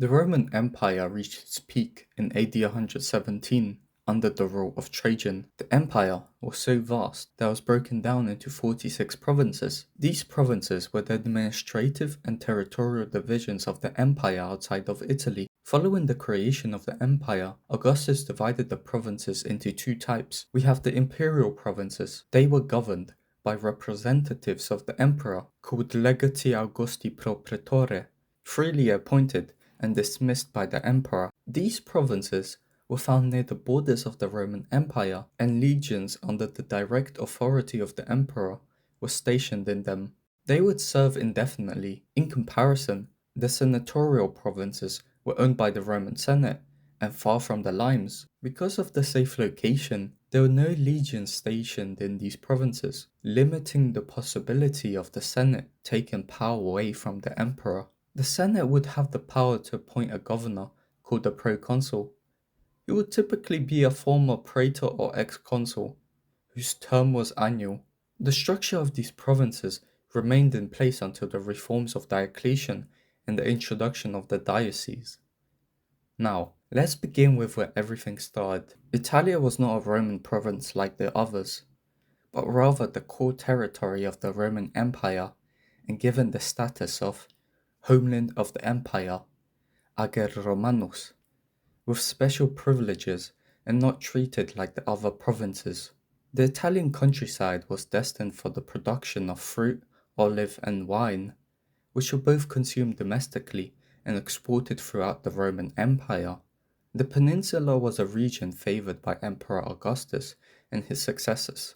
The Roman Empire reached its peak in AD 117 under the rule of Trajan. The empire was so vast that it was broken down into 46 provinces. These provinces were the administrative and territorial divisions of the empire outside of Italy. Following the creation of the empire, Augustus divided the provinces into two types. We have the imperial provinces. They were governed by representatives of the emperor called legati Augusti pro praetore, freely appointed and dismissed by the emperor. These provinces were found near the borders of the Roman Empire, and legions under the direct authority of the emperor were stationed in them. They would serve indefinitely. In comparison, the senatorial provinces were owned by the Roman Senate and far from the limes. Because of the safe location, there were no legions stationed in these provinces, limiting the possibility of the Senate taking power away from the emperor. The Senate would have the power to appoint a governor called a proconsul. He would typically be a former praetor or ex-consul, whose term was annual. The structure of these provinces remained in place until the reforms of Diocletian and the introduction of the diocese. Now, let's begin with where everything started. Italia was not a Roman province like the others, but rather the core territory of the Roman Empire, and given the status of homeland of the empire, Ager Romanus, with special privileges and not treated like the other provinces. The Italian countryside was destined for the production of fruit, olive, and wine, which were both consumed domestically and exported throughout the Roman Empire. The peninsula was a region favored by Emperor Augustus and his successors.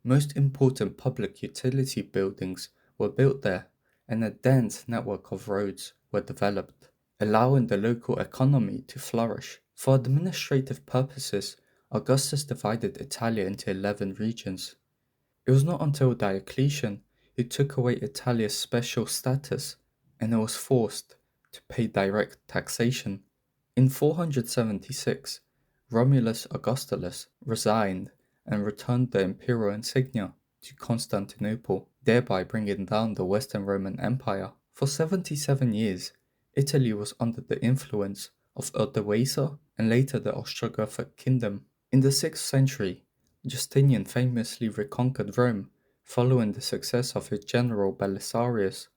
Most important public utility buildings were built there, and a dense network of roads were developed, allowing the local economy to flourish. For administrative purposes, Augustus divided Italia into 11 regions. It was not until Diocletian who took away Italia's special status, and it was forced to pay direct taxation. In 476, Romulus Augustulus resigned and returned the imperial insignia to Constantinople, thereby bringing down the Western Roman Empire. For 77 years, Italy was under the influence of Odoacer and later the Ostrogothic kingdom. In the 6th century, Justinian famously reconquered Rome following the success of his general Belisarius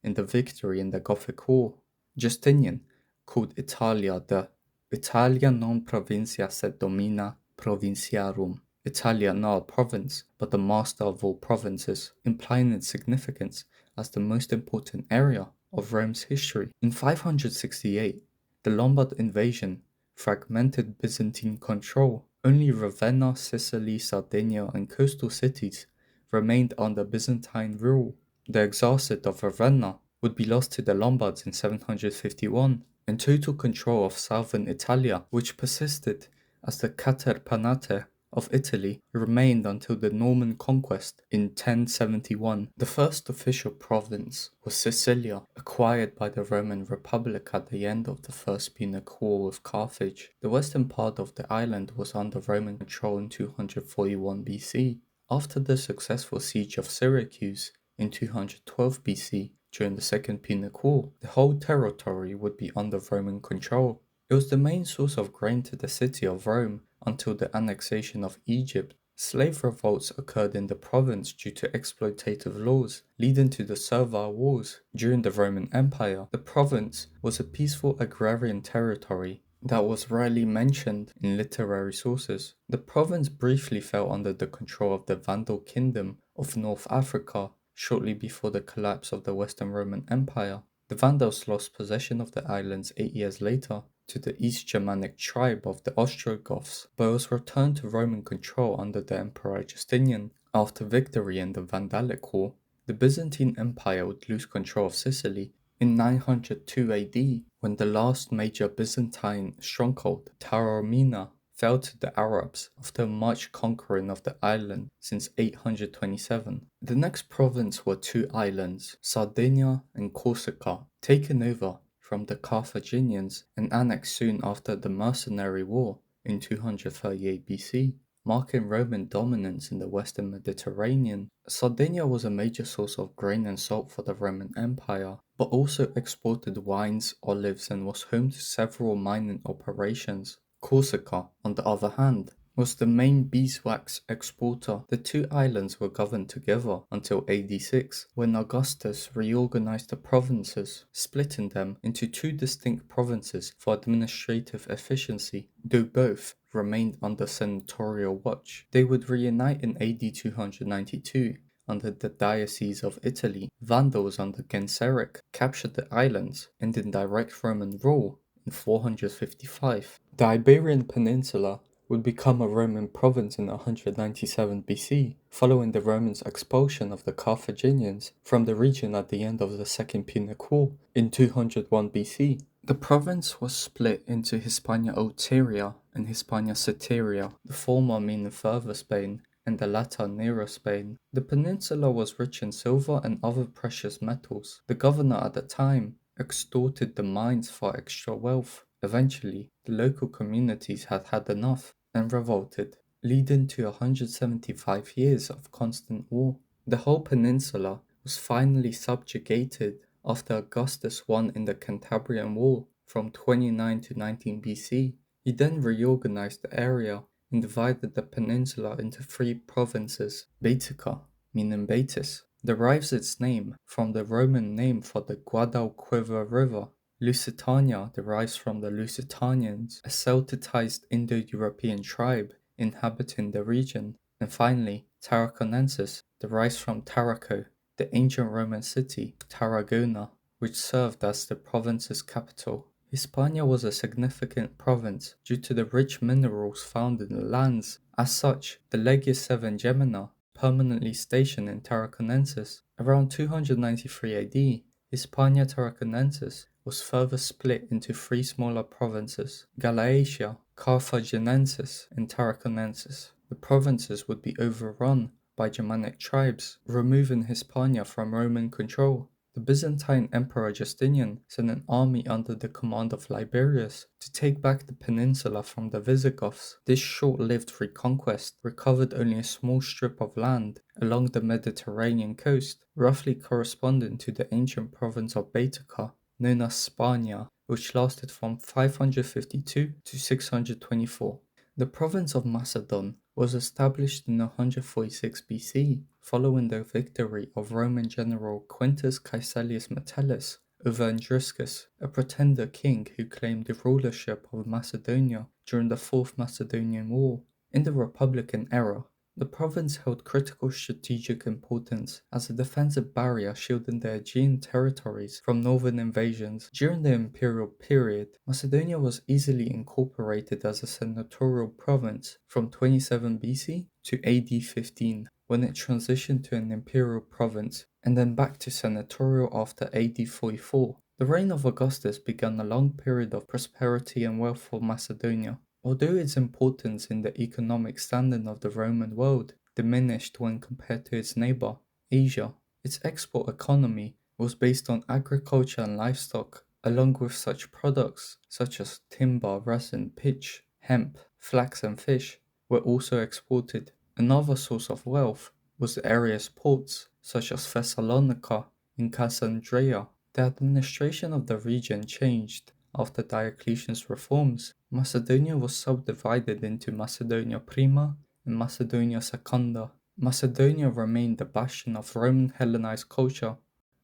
in the victory in the Gothic War. Justinian called Italia the Italia non provincia sed domina provinciarum, Italia not a province but the master of all provinces, implying its significance as the most important area of Rome's history. In 568, the Lombard invasion fragmented Byzantine control. Only Ravenna, Sicily, Sardinia, and coastal cities remained under Byzantine rule. The Exarchate of Ravenna would be lost to the Lombards in 751, and total control of southern Italia, which persisted as the Caterpannate of Italy, remained until the Norman conquest in 1071. The first official province was Sicilia, acquired by the Roman Republic at the end of the First Punic War with Carthage. The western part of the island was under Roman control in 241 BC. After the successful siege of Syracuse in 212 BC, during the Second Punic War, the whole territory would be under Roman control. It was the main source of grain to the city of Rome until the annexation of Egypt. Slave revolts occurred in the province due to exploitative laws, leading to the Servile Wars. During the Roman Empire, the province was a peaceful agrarian territory that was rarely mentioned in literary sources. The province briefly fell under the control of the Vandal Kingdom of North Africa shortly before the collapse of the Western Roman Empire. The Vandals lost possession of the islands 8 years later to the East Germanic tribe of the Ostrogoths, but it was returned to Roman control under the Emperor Justinian. After victory in the Vandalic War, the Byzantine Empire would lose control of Sicily in 902 AD, when the last major Byzantine stronghold, Taormina, fell to the Arabs after much conquering of the island since 827. The next province were two islands, Sardinia and Corsica, taken over from the Carthaginians and annexed soon after the Mercenary War in 238 BC, marking Roman dominance in the western Mediterranean. Sardinia was a major source of grain and salt for the Roman Empire, but also exported wines, olives, and was home to several mining operations. Corsica, on the other hand, was the main beeswax exporter. The two islands were governed together until AD 6, when Augustus reorganized the provinces, splitting them into two distinct provinces for administrative efficiency, though both remained under senatorial watch. They would reunite in AD 292 under the Diocese of Italy. Vandals under Genseric captured the islands and in direct Roman rule in 455. The Iberian Peninsula would become a Roman province in 197 BC, following the Romans' expulsion of the Carthaginians from the region at the end of the Second Punic War in 201 BC. The province was split into Hispania Ulteria and Hispania Citerior, the former meaning further Spain, and the latter nearer Spain. The peninsula was rich in silver and other precious metals. The governor at the time extorted the mines for extra wealth. Eventually, the local communities had had enough and revolted, leading to 175 years of constant war. The whole peninsula was finally subjugated after Augustus won in the Cantabrian War from 29 to 19 BC. He then reorganized the area and divided the peninsula into three provinces. Baetica, meaning Baetis, derives its name from the Roman name for the Guadalquivir River. Lusitania derives from the Lusitanians, a Celticized Indo-European tribe inhabiting the region. And finally, Tarraconensis derives from Tarraco, the ancient Roman city of Tarragona, which served as the province's capital. Hispania was a significant province due to the rich minerals found in the lands. As such, the Leges Seven Gemina permanently stationed in Tarraconensis. Around 293 AD, Hispania Tarraconensis was further split into three smaller provinces, Galatia, Carthaginensis, and Tarraconensis. The provinces would be overrun by Germanic tribes, removing Hispania from Roman control. The Byzantine Emperor Justinian sent an army under the command of Liberius to take back the peninsula from the Visigoths. This short-lived reconquest recovered only a small strip of land along the Mediterranean coast, roughly corresponding to the ancient province of Baetica, known as Spania, which lasted from 552 to 624. The province of Macedon was established in 146 BC, following the victory of Roman general Quintus Caecilius Metellus over Andriscus, a pretender king who claimed the rulership of Macedonia during the Fourth Macedonian War. In the Republican era, the province held critical strategic importance as a defensive barrier shielding the Aegean territories from northern invasions. During the imperial period, Macedonia was easily incorporated as a senatorial province from 27 BC to AD 15, when it transitioned to an imperial province, and then back to senatorial after AD 44. The reign of Augustus began a long period of prosperity and wealth for Macedonia. Although its importance in the economic standing of the Roman world diminished when compared to its neighbor, Asia, its export economy was based on agriculture and livestock, along with such products such as timber, resin, pitch, hemp, flax, and fish were also exported. Another source of wealth was the area's ports, such as Thessalonica and Cassandreia. The administration of the region changed after Diocletian's reforms. Macedonia was subdivided into Macedonia Prima and Macedonia Secunda. Macedonia remained the bastion of Roman Hellenized culture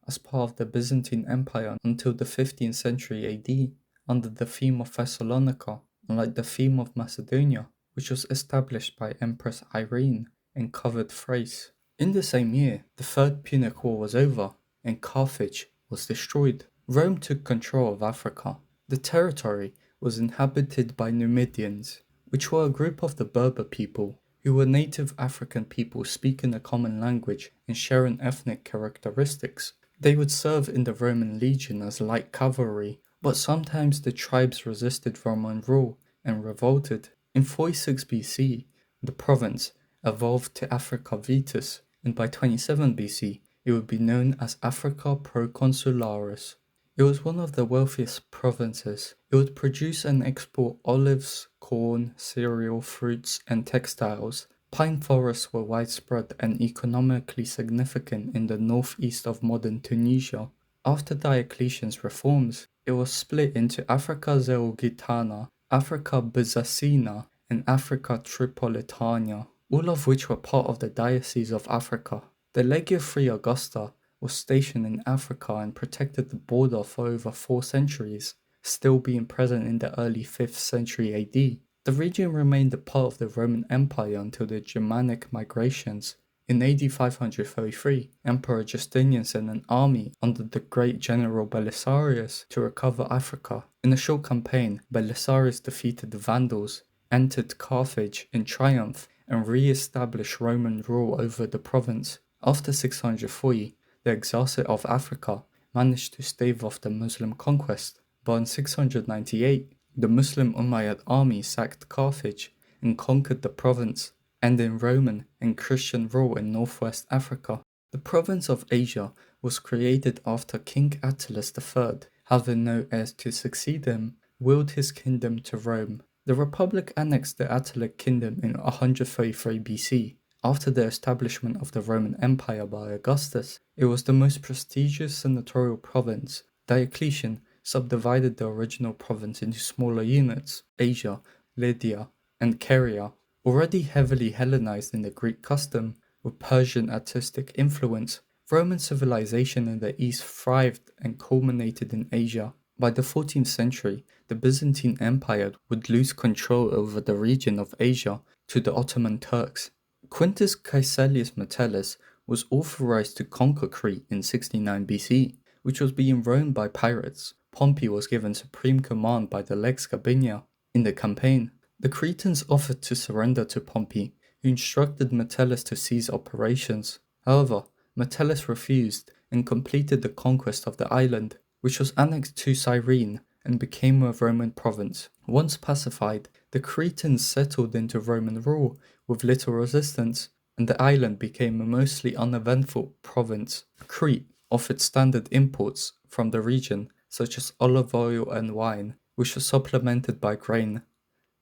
as part of the Byzantine Empire until the 15th century AD, under the theme of Thessalonica, unlike the theme of Macedonia, which was established by Empress Irene and covered Thrace. In the same year, the Third Punic War was over and Carthage was destroyed. Rome took control of Africa. The territory was inhabited by Numidians, which were a group of the Berber people who were native African people speaking a common language and sharing ethnic characteristics. They would serve in the Roman legion as light cavalry, but sometimes the tribes resisted Roman rule and revolted. In 46 BC, the province evolved to Africa Vetus, and by 27 BC, it would be known as Africa Proconsularis. It was one of the wealthiest provinces. It would produce and export olives, corn, cereal, fruits, and textiles. Pine forests were widespread and economically significant in the northeast of modern Tunisia. After Diocletian's reforms, it was split into Africa Zeugitana, Africa Byzacena, and Africa Tripolitania, all of which were part of the Diocese of Africa. The Legio III Augusta was stationed in Africa and protected the border for over 4 centuries, still being present in the early 5th century AD. The region remained a part of the Roman Empire until the Germanic migrations. In AD 533, Emperor Justinian sent an army under the great general Belisarius to recover Africa. In a short campaign, Belisarius defeated the Vandals, entered Carthage in triumph, and re-established Roman rule over the province. After 640, the Exarchate of Africa managed to stave off the Muslim conquest, but in 698, the Muslim Umayyad army sacked Carthage and conquered the province, ending Roman and Christian rule in northwest Africa. The province of Asia was created after King Attalus III, having no heirs to succeed him, willed his kingdom to Rome. The Republic annexed the Attalic kingdom in 133 BC. After the establishment of the Roman Empire by Augustus, it was the most prestigious senatorial province. Diocletian subdivided the original province into smaller units, Asia, Lydia, and Caria, already heavily Hellenized in the Greek custom, with Persian artistic influence. Roman civilization in the east thrived and culminated in Asia. By the 14th century, the Byzantine Empire would lose control over the region of Asia to the Ottoman Turks. Quintus Caecilius Metellus was authorized to conquer Crete in 69 BC, which was being roamed by pirates. Pompey was given supreme command by the Lex Gabinia. In the campaign, the Cretans offered to surrender to Pompey, who instructed Metellus to cease operations. However, Metellus refused and completed the conquest of the island, which was annexed to Cyrene and became a Roman province. Once pacified, the Cretans settled into Roman rule with little resistance, and the island became a mostly uneventful province. Crete offered standard imports from the region, such as olive oil and wine, which were supplemented by grain.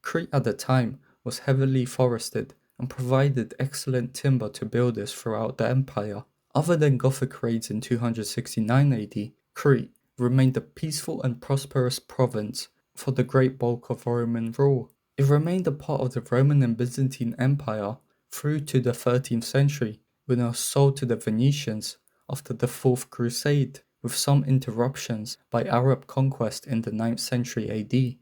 Crete at the time was heavily forested and provided excellent timber to builders throughout the empire. Other than Gothic raids in 269 AD, Crete remained a peaceful and prosperous province for the great bulk of Roman rule. It remained a part of the Roman and Byzantine Empire through to the 13th century, when it was sold to the Venetians after the Fourth Crusade, with some interruptions by Arab conquest in the 9th century AD.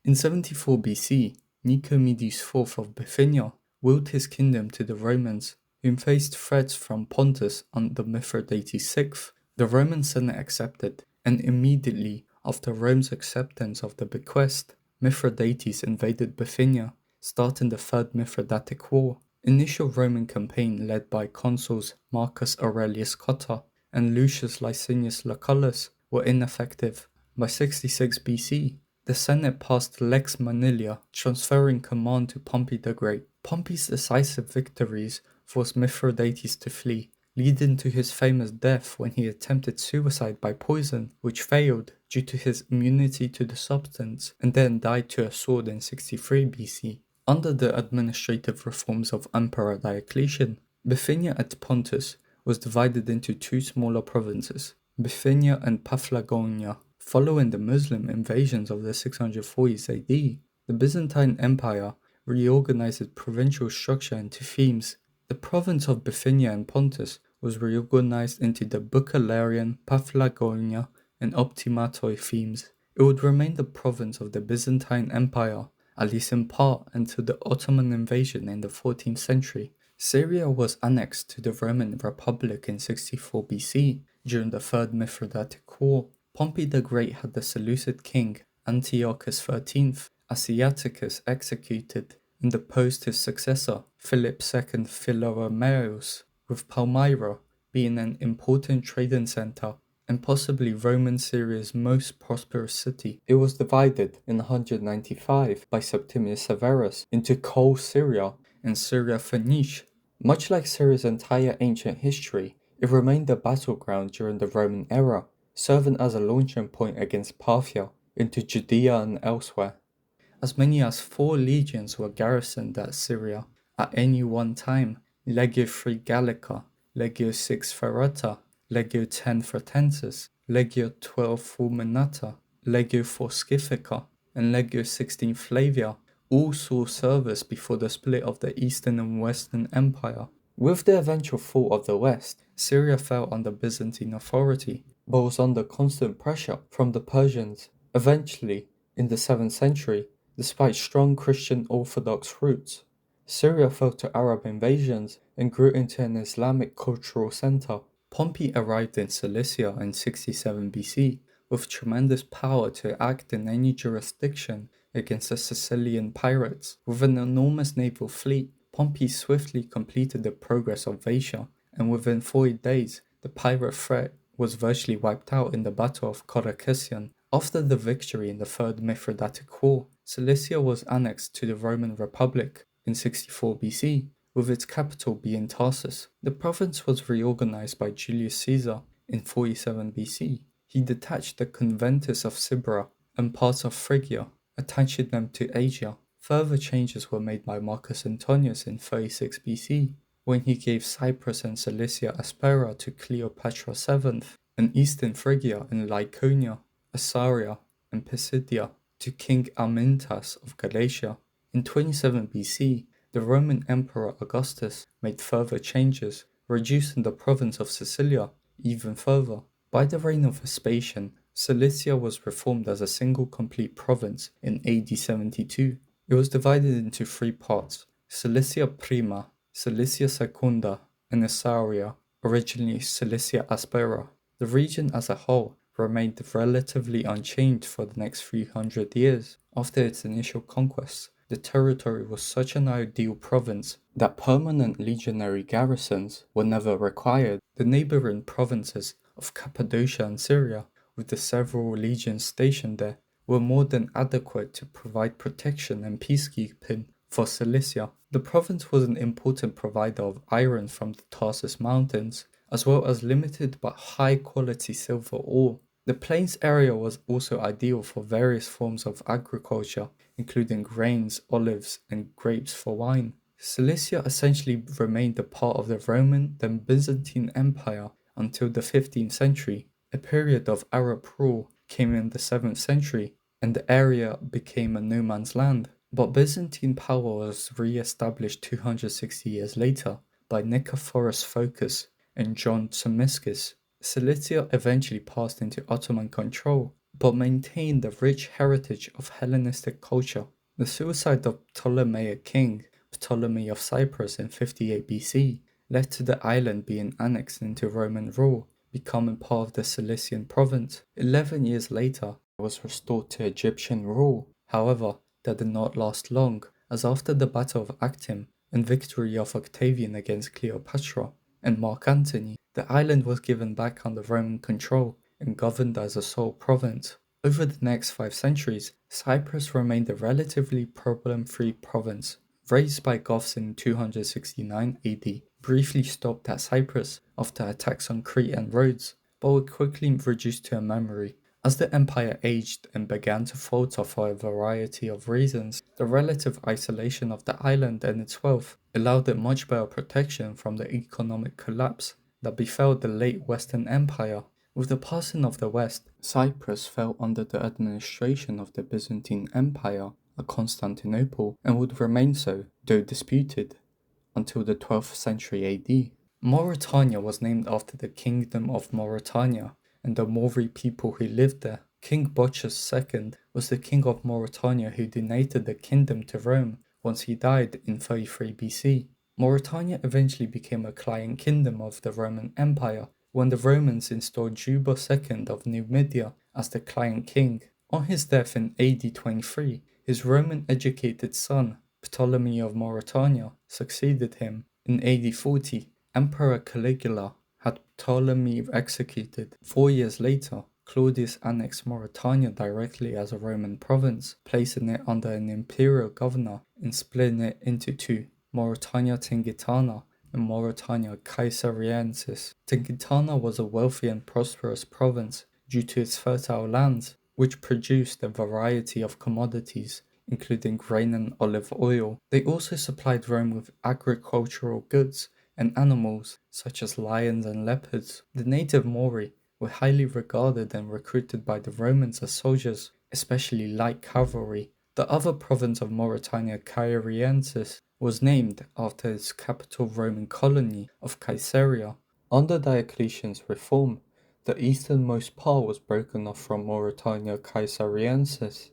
In 74 BC, Nicomedes IV of Bithynia willed his kingdom to the Romans, whom faced threats from Pontus under Mithridates VI. The Roman Senate accepted, and immediately after Rome's acceptance of the bequest, Mithridates invaded Bithynia, starting the Third Mithridatic War. Initial Roman campaign led by consuls Marcus Aurelius Cotta and Lucius Licinius Lucullus were ineffective. By 66 BC, the Senate passed Lex Manilia, transferring command to Pompey the Great. Pompey's decisive victories forced Mithridates to flee, leading to his famous death when he attempted suicide by poison, which failed due to his immunity to the substance, and then died to a sword in 63 BC. Under the administrative reforms of Emperor Diocletian, Bithynia and Pontus was divided into 2 smaller provinces, Bithynia and Paphlagonia. Following the Muslim invasions of the 640s AD, the Byzantine Empire reorganized its provincial structure into themes. The province of Bithynia and Pontus was reorganized into the Bucalarian, Paphlagonia, and Optimatoi themes. It would remain the province of the Byzantine Empire, at least in part, until the Ottoman invasion in the 14th century. Syria was annexed to the Roman Republic in 64 BC during the Third Mithridatic War. Pompey the Great had the Seleucid king Antiochus XIII Asiaticus executed and deposed his successor Philip II Philomeus, with Palmyra being an important trading center and possibly Roman Syria's most prosperous city. It was divided in 195 by Septimius Severus into Coal Syria and Syria Phoenicia. Much like Syria's entire ancient history, it remained a battleground during the Roman era, serving as a launching point against Parthia into Judea and elsewhere. As many as 4 legions were garrisoned at Syria at any one time: Legio III Gallica, Legio VI Ferrata, Legio X Fretensis, Legio XII Fulminata, Legio IV Scifica, and Legio XVI Flavia all saw service before the split of the Eastern and Western Empire. With the eventual fall of the West, Syria fell under Byzantine authority, but was under constant pressure from the Persians. Eventually, in the 7th century, despite strong Christian Orthodox roots, Syria fell to Arab invasions and grew into an Islamic cultural center. Pompey arrived in Cilicia in 67 BC with tremendous power to act in any jurisdiction against the Sicilian pirates. With an enormous naval fleet, Pompey swiftly completed the progress of Raetia, and within 40 days, the pirate threat was virtually wiped out in the Battle of Coracesium. After the victory in the Third Mithridatic War, Cilicia was annexed to the Roman Republic in 64 BC, with its capital being Tarsus. The province was reorganized by Julius Caesar in 47 BC. He detached the Conventus of Sybra and parts of Phrygia, attaching them to Asia. Further changes were made by Marcus Antonius in 36 BC, when he gave Cyprus and Cilicia Aspera to Cleopatra VII, and eastern Phrygia and Lycaonia, Assaria, and Pisidia to King Amyntas of Galatia. In 27 BC, the Roman Emperor Augustus made further changes, reducing the province of Sicilia even further. By the reign of Vespasian, Cilicia was reformed as a single complete province in AD 72. It was divided into three parts: Cilicia Prima, Cilicia Secunda, and Assaria, originally Cilicia Aspera. The region as a whole remained relatively unchanged for the next 300 years. After its initial conquests, the territory was such an ideal province that permanent legionary garrisons were never required. The neighboring provinces of Cappadocia and Syria, with the several legions stationed there, were more than adequate to provide protection and peacekeeping for Cilicia. The province was an important provider of iron from the Tarsus Mountains, as well as limited but high-quality silver ore. The plains area was also ideal for various forms of agriculture, including grains, olives, and grapes for wine. Cilicia essentially remained a part of the Roman, then Byzantine Empire until the 15th century. A period of Arab rule came in the 7th century, and the area became a no man's land. But Byzantine power was re-established 260 years later by Nicephorus Phocas and John Tzimiskis. Cilicia eventually passed into Ottoman control, but maintained the rich heritage of Hellenistic culture. The suicide of Ptolemaic king Ptolemy of Cyprus in 58 BC led to the island being annexed into Roman rule, becoming part of the Cilician province. 11 years later, it was restored to Egyptian rule. However, that did not last long, as after the Battle of Actium and victory of Octavian against Cleopatra and Mark Antony, the island was given back under Roman control and governed as a sole province. Over the next 5 centuries, Cyprus remained a relatively problem-free province. Raised by Goths in 269 AD, briefly stopped at Cyprus after attacks on Crete and Rhodes, but were quickly reduced to a memory. As the empire aged and began to falter for a variety of reasons, the relative isolation of the island and its wealth allowed it much better protection from the economic collapse that befell the late Western Empire. With the passing of the West, Cyprus fell under the administration of the Byzantine Empire at Constantinople, and would remain so, though disputed, until the 12th century AD. Mauretania was named after the Kingdom of Mauretania and the Maori people who lived there. King Bocchus II was the king of Mauretania who donated the kingdom to Rome once he died in 33 BC. Mauretania eventually became a client kingdom of the Roman Empire when the Romans installed Juba II of Numidia as the client king. On his death in AD 23, his Roman-educated son, Ptolemy of Mauretania, succeeded him. In AD 40, Emperor Caligula had Ptolemy executed. 4 years later, Claudius annexed Mauretania directly as a Roman province, placing it under an imperial governor and splitting it into two, Mauretania Tingitana and Mauretania Caesariensis. Tingitana was a wealthy and prosperous province due to its fertile lands, which produced a variety of commodities, including grain and olive oil. They also supplied Rome with agricultural goods, and animals such as lions and leopards. The native Mori were highly regarded and recruited by the Romans as soldiers, especially light cavalry. The other province of Mauretania, Cairiensis, was named after its capital Roman colony of Caesarea. Under Diocletian's reform, the easternmost part was broken off from Mauretania Caesariensis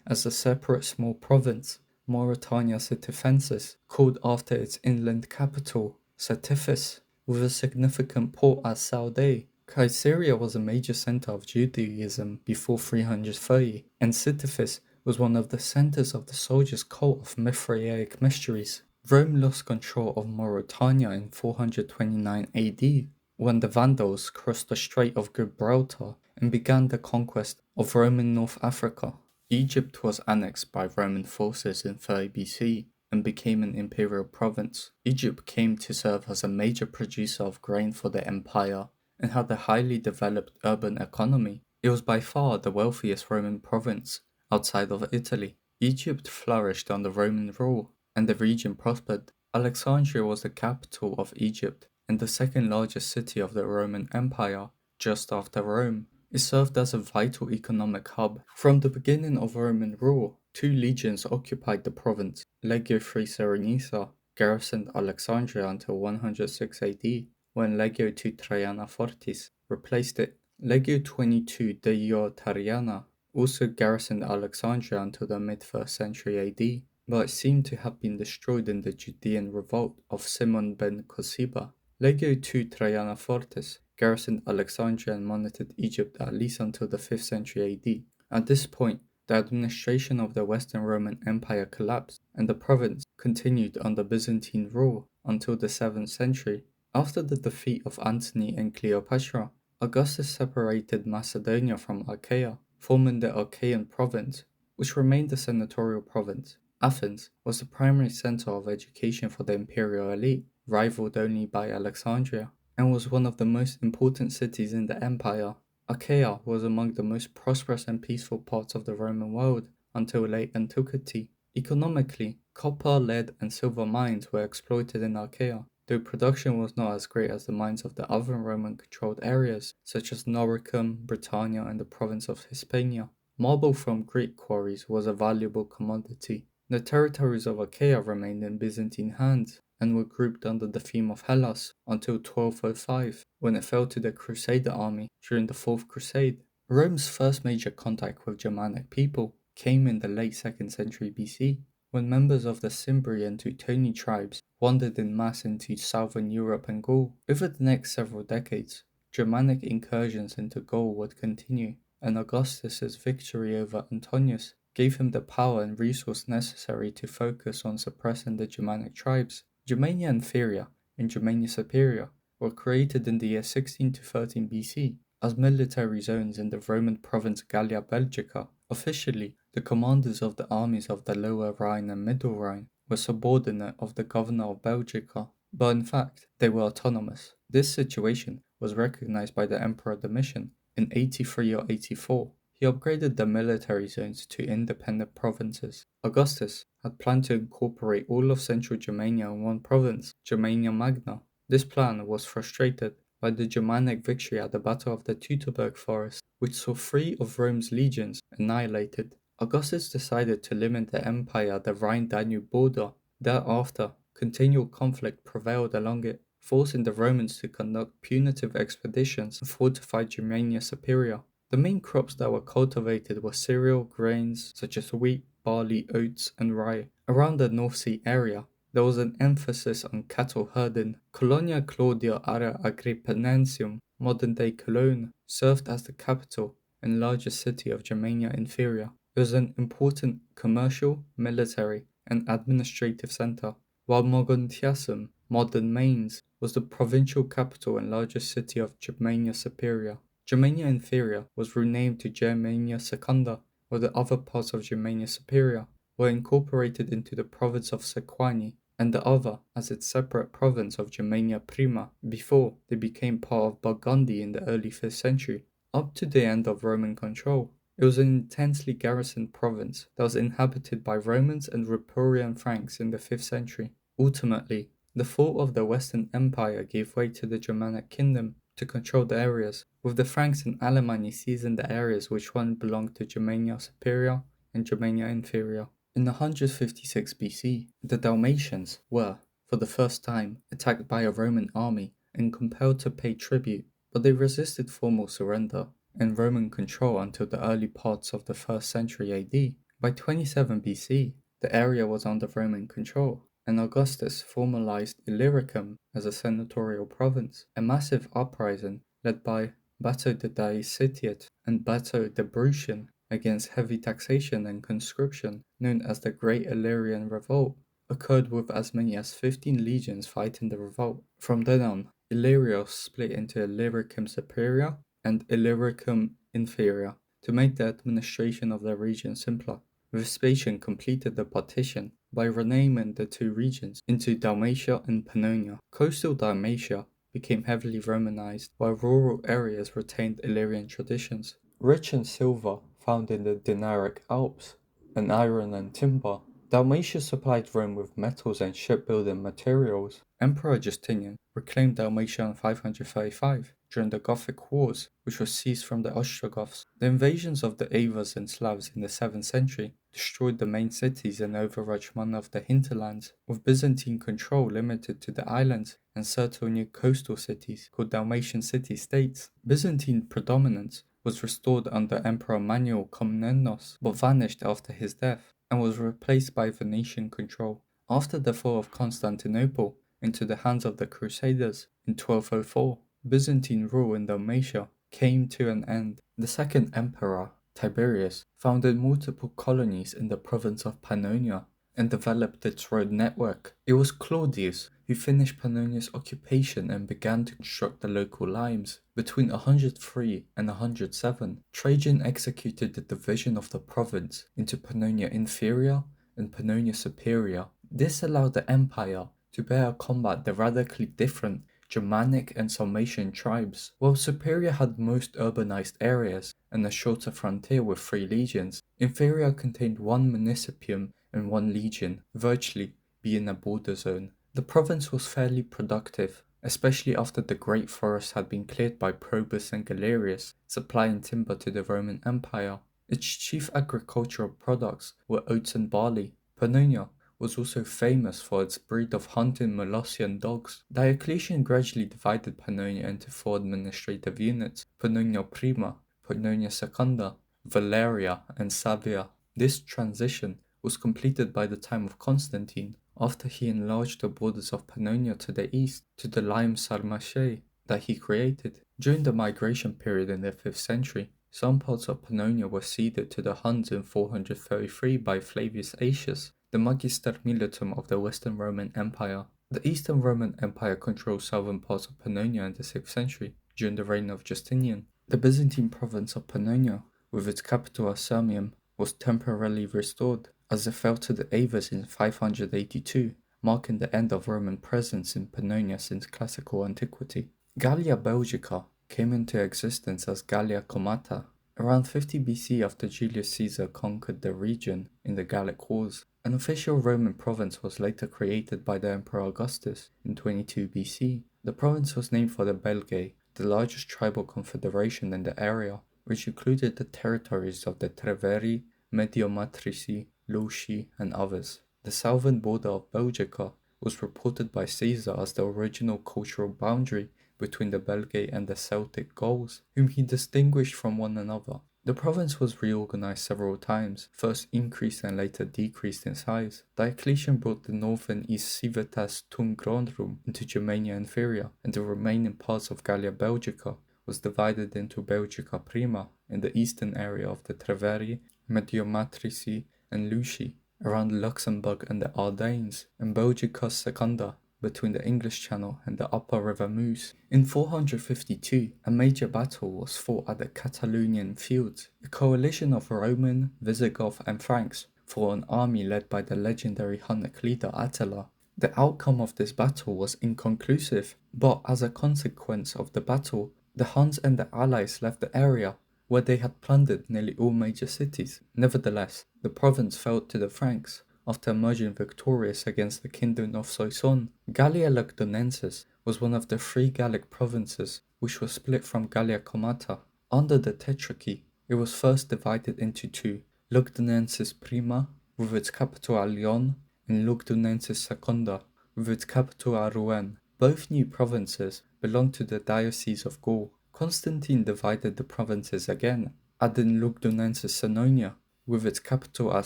as a separate small province, Mauretania Sitifensis, called after its inland capital, Sitifis, with a significant port at Saude. Caesarea was a major center of Judaism before 330, and Sitifis was one of the centers of the soldiers' cult of Mithraic mysteries. Rome lost control of Mauretania in 429 AD when the Vandals crossed the Strait of Gibraltar and began the conquest of Roman North Africa. Egypt was annexed by Roman forces in 30 BC and became an imperial province. Egypt came to serve as a major producer of grain for the empire and had a highly developed urban economy. It was by far the wealthiest Roman province outside of Italy. Egypt flourished under Roman rule, and the region prospered. Alexandria was the capital of Egypt and the second largest city of the Roman Empire, just after Rome. It served as a vital economic hub. From the beginning of Roman rule, 2 legions occupied the province. Legio III Serenissa garrisoned Alexandria until 106 AD, when Legio II Traiana Fortis replaced it. Legio 22 Deiotarriana also garrisoned Alexandria until the mid-1st century AD, but it seemed to have been destroyed in the Judean revolt of Simon ben Kosiba. Legio II Traiana Fortis garrisoned Alexandria and monitored Egypt at least until the 5th century AD. At this point, the administration of the Western Roman Empire collapsed, and the province continued under Byzantine rule until the 7th century. After the defeat of Antony and Cleopatra, Augustus separated Macedonia from Achaea, forming the Achaean province, which remained a senatorial province. Athens was the primary center of education for the imperial elite, rivaled only by Alexandria, and was one of the most important cities in the empire. Achaea was among the most prosperous and peaceful parts of the Roman world until late antiquity. Economically, copper, lead, and silver mines were exploited in Achaea, though production was not as great as the mines of the other Roman-controlled areas, such as Noricum, Britannia, and the province of Hispania. Marble from Greek quarries was a valuable commodity. The territories of Achaea remained in Byzantine hands and were grouped under the theme of Hellas until 1205, when it fell to the Crusader army during the Fourth Crusade. Rome's first major contact with Germanic people came in the late 2nd century BC, when members of the Cimbri and Teutoni tribes wandered in mass into southern Europe and Gaul. Over the next several decades, Germanic incursions into Gaul would continue, and Augustus's victory over Antonius gave him the power and resource necessary to focus on suppressing the Germanic tribes. Germania Inferior and Germania Superior were created in the year 16 to 13 BC as military zones in the Roman province Gallia Belgica. Officially, the commanders of the armies of the Lower Rhine and Middle Rhine were subordinate of the governor of Belgica, but in fact, they were autonomous. This situation was recognized by the Emperor Domitian in 83 or 84. He upgraded the military zones to independent provinces. Augustus had planned to incorporate all of central Germania in one province, Germania Magna. This plan was frustrated by the Germanic victory at the Battle of the Teutoburg Forest, which saw 3 of Rome's legions annihilated. Augustus decided to limit the empire at the Rhine-Danube border. Thereafter, continual conflict prevailed along it, forcing the Romans to conduct punitive expeditions and fortify Germania Superior. The main crops that were cultivated were cereal grains such as wheat, barley, oats, and rye. Around the North Sea area, there was an emphasis on cattle herding. Colonia Claudia Area Agrippinensium, modern-day Cologne, served as the capital and largest city of Germania Inferior. It was an important commercial, military, and administrative center, while Mogontiacum, modern Mainz, was the provincial capital and largest city of Germania Superior. Germania Inferior was renamed to Germania Secunda, while the other parts of Germania Superior were incorporated into the province of Sequani, and the other as its separate province of Germania Prima, before they became part of Burgundy in the early 5th century. Up to the end of Roman control, it was an intensely garrisoned province that was inhabited by Romans and Ripuarian Franks in the 5th century. Ultimately, The fall of the Western Empire gave way to the Germanic kingdom to control the areas, with the Franks and Alemanni seizing the areas which once belonged to Germania Superior and Germania Inferior. In 156 BC, the Dalmatians were, for the first time, attacked by a Roman army and compelled to pay tribute, but they resisted formal surrender and Roman control until the early parts of the 1st century AD. By 27 BC, the area was under Roman control, and Augustus formalized Illyricum as a senatorial province. A massive uprising, led by Bato the Daicitiate and Bato the Brutian, against heavy taxation and conscription, known as the Great Illyrian Revolt, occurred with as many as 15 legions fighting the revolt. From then on, Illyria split into Illyricum Superior and Illyricum Inferior to make the administration of the region simpler. Vespasian completed the partition by renaming the two regions into Dalmatia and Pannonia. Coastal Dalmatia became heavily Romanized, while rural areas retained Illyrian traditions. Rich in silver found in the Dinaric Alps, and iron and timber, Dalmatia supplied Rome with metals and shipbuilding materials. Emperor Justinian reclaimed Dalmatia in 535 during the Gothic Wars, which was seized from the Ostrogoths. The invasions of the Avars and Slavs in the 7th century destroyed the main cities and overrun one of the hinterlands, with Byzantine control limited to the islands and certain new coastal cities called Dalmatian city-states. Byzantine predominance was restored under Emperor Manuel Komnenos, but vanished after his death, and was replaced by Venetian control. After the fall of Constantinople into the hands of the Crusaders in 1204, Byzantine rule in Dalmatia came to an end. The second emperor, Tiberius, founded multiple colonies in the province of Pannonia and developed its road network. It was Claudius who finished Pannonia's occupation and began to construct the local lines. Between 103 and 107, Trajan executed the division of the province into Pannonia Inferior and Pannonia Superior. This allowed the empire to better combat the radically different Germanic and Sarmatian tribes. While Superior had most urbanized areas and a shorter frontier with 3 legions, Inferior contained 1 municipium and 1 legion, virtually being a border zone. The province was fairly productive, especially after the great forests had been cleared by Probus and Galerius, supplying timber to the Roman Empire. Its chief agricultural products were oats and barley. Pannonia was also famous for its breed of hunting Molossian dogs. Diocletian gradually divided Pannonia into 4 administrative units: Pannonia Prima, Pannonia Secunda, Valeria, and Savia. This transition was completed by the time of Constantine, after he enlarged the borders of Pannonia to the east to the Lime Sarmatia that he created. During the migration period in the 5th century, some parts of Pannonia were ceded to the Huns in 433 by Flavius Aetius, the Magister Militum of the Western Roman Empire. The Eastern Roman Empire controlled southern parts of Pannonia in the 6th century, during the reign of Justinian. The Byzantine province of Pannonia, with its capital Sirmium, was temporarily restored, as it fell to the Avars in 582, marking the end of Roman presence in Pannonia since classical antiquity. Gallia Belgica came into existence as Gallia Comata around 50 BC after Julius Caesar conquered the region in the Gallic Wars. An official Roman province was later created by the Emperor Augustus in 22 BC. The province was named for the Belgae, the largest tribal confederation in the area, which included the territories of the Treveri, Mediomatrici, Loci, and others. The southern border of Belgica was reported by Caesar as the original cultural boundary between the Belgae and the Celtic Gauls, whom he distinguished from one another. The province was reorganized several times, first increased and later decreased in size. Diocletian brought the northern East Civitas Tum Grandrum into Germania Inferior, and the remaining parts of Gallia Belgica was divided into Belgica Prima in the eastern area of the Treveri, Mediomatrici, and Loci, around Luxembourg and the Ardennes, and Belgica Secunda, between the English Channel and the upper River Meuse. In 452, a major battle was fought at the Catalonian Fields. A coalition of Roman, Visigoth, and Franks fought an army led by the legendary Hunnic leader Attila. The outcome of this battle was inconclusive, but as a consequence of the battle, the Huns and the allies left the area, where they had plundered nearly all major cities. Nevertheless, the province fell to the Franks, after emerging victorious against the kingdom of Soissons. Gallia Lugdunensis was one of the 3 Gallic provinces which were split from Gallia Comata. Under the Tetrarchy, it was first divided into 2, Lugdunensis Prima, with its capital at Lyon, and Lugdunensis Secunda, with its capital at Rouen. Both new provinces belonged to the Diocese of Gaul. Constantine divided the provinces again, adding Lugdunensis Senonia, with its capital at